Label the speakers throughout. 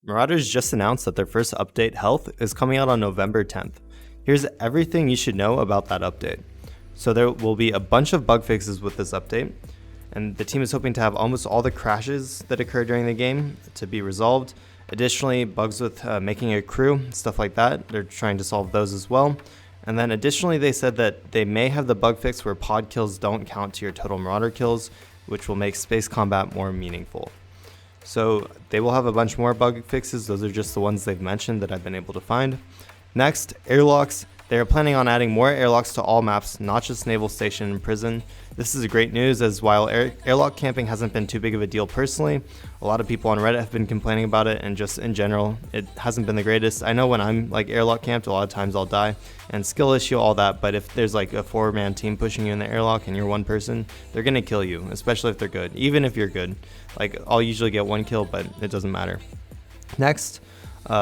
Speaker 1: Marauders just announced that their first update, Health, is coming out on November 10th. Here's everything you should know about that update. So there will be a bunch of bug fixes with this update, and the team is hoping to have almost all the crashes that occur during the game to be resolved. Additionally, bugs with making a crew, stuff like that, they're trying to solve those as well. And then additionally, they said that they may have the bug fix where pod kills don't count to your total Marauder kills, which will make space combat more meaningful. So they will have a bunch more bug fixes. Those are just the ones they've mentioned that I've been able to find. Next, airlocks. They are planning on adding more airlocks to all maps, not just Naval Station and Prison. This is great news, as while airlock camping hasn't been too big of a deal personally, a lot of people on Reddit have been complaining about it, and just in general, it hasn't been the greatest. I know when I'm like airlock camped, a lot of times I'll die, and skill issue, all that, but if there's like a 4-man team pushing you in the airlock and you're one person, they're gonna kill you, especially if they're good. Even if you're good, like I'll usually get 1 kill, but it doesn't matter. Next,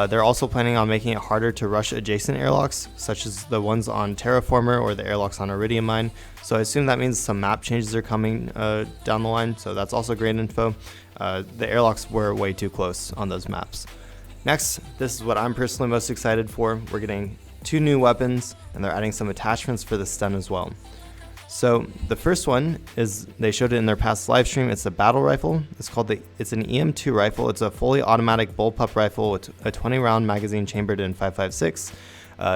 Speaker 1: they're also planning on making it harder to rush adjacent airlocks, such as the ones on Terraformer or the airlocks on Iridium Mine. So I assume that means some map changes are coming down the line, so that's also great info. The airlocks were way too close on those maps. Next, this is what I'm personally most excited for. We're getting 2 new weapons, and they're adding some attachments for the stun as well. So the first one is, they showed it in their past live stream. It's a battle rifle. It's an EM2 rifle. It's a fully automatic bullpup rifle with a 20-round magazine chambered in 5.56.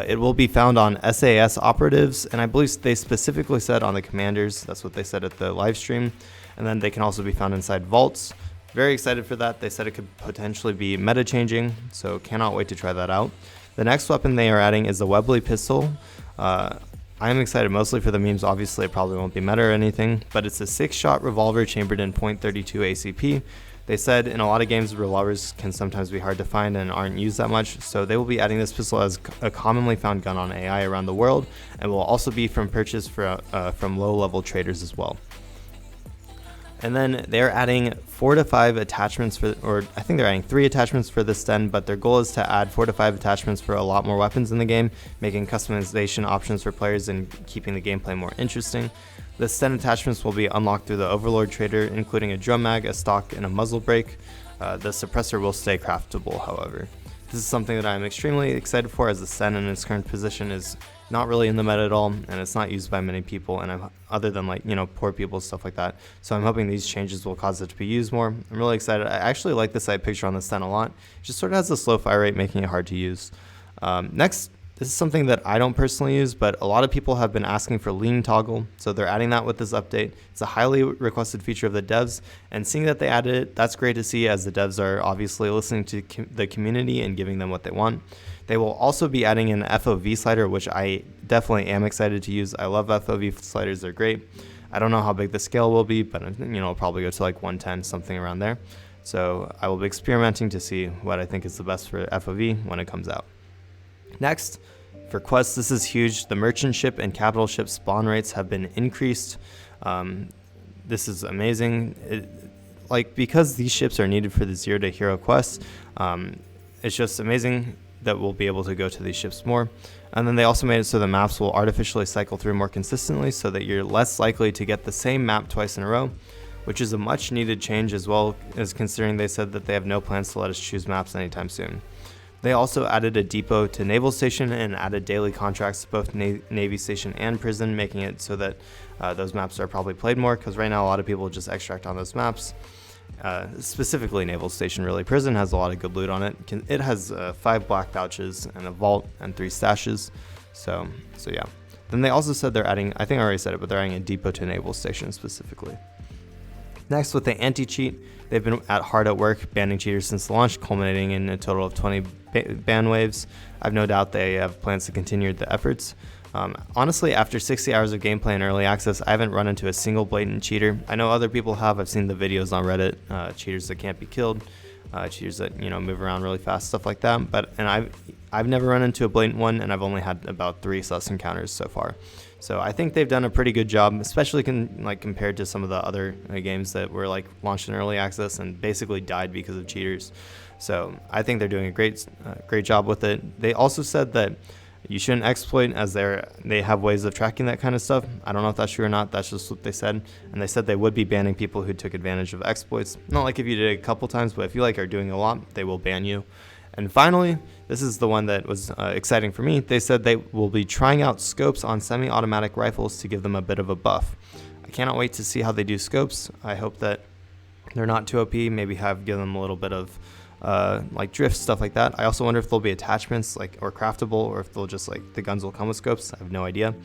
Speaker 1: It will be found on SAS operatives, and I believe they specifically said on the commanders. That's what they said at the live stream. And then they can also be found inside vaults. Very excited for that. They said it could potentially be meta changing, so cannot wait to try that out. The next weapon they are adding is the Webley pistol. I am excited mostly for the memes. Obviously, it probably won't be meta or anything, but it's a 6-shot revolver chambered in .32 ACP. They said in a lot of games, revolvers can sometimes be hard to find and aren't used that much, so they will be adding this pistol as a commonly found gun on AI around the world, and will also be from purchase from low-level traders as well. And then they're adding 4 to 5 attachments or I think they're adding 3 attachments for this stun, but their goal is to add 4 to 5 attachments for a lot more weapons in the game, making customization options for players and keeping the gameplay more interesting. The stun attachments will be unlocked through the Overlord trader, including a drum mag, a stock, and a muzzle brake. The suppressor will stay craftable, however. This is something that I'm extremely excited for, as the stun in its current position is not really in the meta at all, and it's not used by many people, and other than like, poor people, stuff like that. So I'm hoping these changes will cause it to be used more. I'm really excited. I actually like the side picture on the stun a lot. It just sort of has a slow fire rate, making it hard to use. Next, this is something that I don't personally use, but a lot of people have been asking for lean toggle, so they're adding that with this update. It's a highly requested feature of the devs, and seeing that they added it, that's great to see, as the devs are obviously listening to the community and giving them what they want. They will also be adding an FOV slider, which I definitely am excited to use. I love FOV sliders, they're great. I don't know how big the scale will be, but it'll probably go to like 110, something around there. So I will be experimenting to see what I think is the best for FOV when it comes out. Next, for quests, this is huge. The merchant ship and capital ship spawn rates have been increased. This is amazing. Because these ships are needed for the 0 to hero quests, it's just amazing that we'll be able to go to these ships more. And then they also made it so the maps will artificially cycle through more consistently, so that you're less likely to get the same map twice in a row, which is a much needed change, as well as considering they said that they have no plans to let us choose maps anytime soon. They also added a depot to Naval Station and added daily contracts to both Navy Station and Prison, making it so that those maps are probably played more, because right now a lot of people just extract on those maps. Specifically Naval Station, really. Prison has a lot of good loot on it. It has 5 black pouches and a vault and 3 stashes. So yeah. Then they also said they're adding, I think I already said it, but they're adding a depot to Naval Station specifically. Next, with the anti-cheat, they've been hard at work banning cheaters since the launch, culminating in a total of 20 ban waves. I've no doubt they have plans to continue the efforts. Honestly, after 60 hours of gameplay in early access, I haven't run into a single blatant cheater. I know other people have. I've seen the videos on Reddit, cheaters that can't be killed, cheaters that move around really fast, stuff like that. And I've never run into a blatant one, and I've only had about 3 sus encounters so far. So I think they've done a pretty good job, especially compared to some of the other games that were launched in early access and basically died because of cheaters. So I think they're doing a great job with it. They also said that You shouldn't exploit, as they have ways of tracking that kind of stuff. I don't know if that's true or not. That's just what they said. And they said they would be banning people who took advantage of exploits. Not like if you did it a couple times, but if you are doing a lot, they will ban you. And finally, this is the one that was exciting for me. They said they will be trying out scopes on semi-automatic rifles to give them a bit of a buff. I cannot wait to see how they do scopes. I hope that they're not too OP. Maybe give them a little bit of drift, stuff like that. I also wonder if there'll be attachments or craftable, or if they'll just the guns will come with scopes. I have no idea.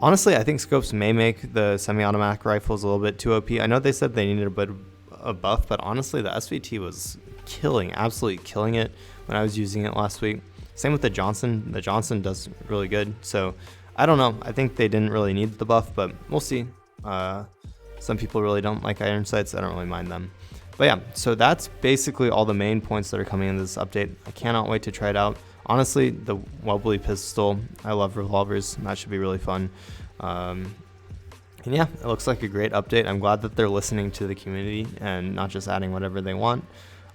Speaker 1: Honestly, I think scopes may make the semi-automatic rifles a little bit too OP. I know they said they needed a bit of a buff, but honestly, the SVT was absolutely killing it when I was using it last week. Same with the Johnson. The Johnson does really good. So I don't know. I think they didn't really need the buff, but we'll see. Some people really don't like iron sights. I don't really mind them. But yeah, so that's basically all the main points that are coming in this update. I cannot wait to try it out. Honestly, the wobbly pistol, I love revolvers. That should be really fun. And yeah, it looks like a great update. I'm glad that they're listening to the community and not just adding whatever they want.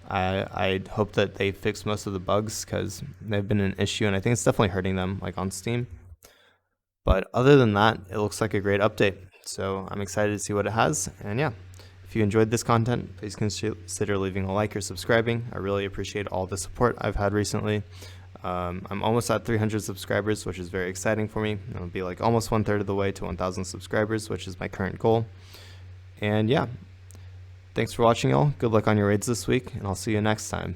Speaker 1: I hope that they fix most of the bugs, because they've been an issue, and I think it's definitely hurting them on Steam. But other than that, it looks like a great update. So I'm excited to see what it has. And yeah, if you enjoyed this content, please consider leaving a like or subscribing. I really appreciate all the support I've had recently. I'm almost at 300 subscribers, which is very exciting for me. It'll be almost 1/3 of the way to 1,000 subscribers, which is my current goal. And yeah, thanks for watching, y'all. Good luck on your raids this week, and I'll see you next time.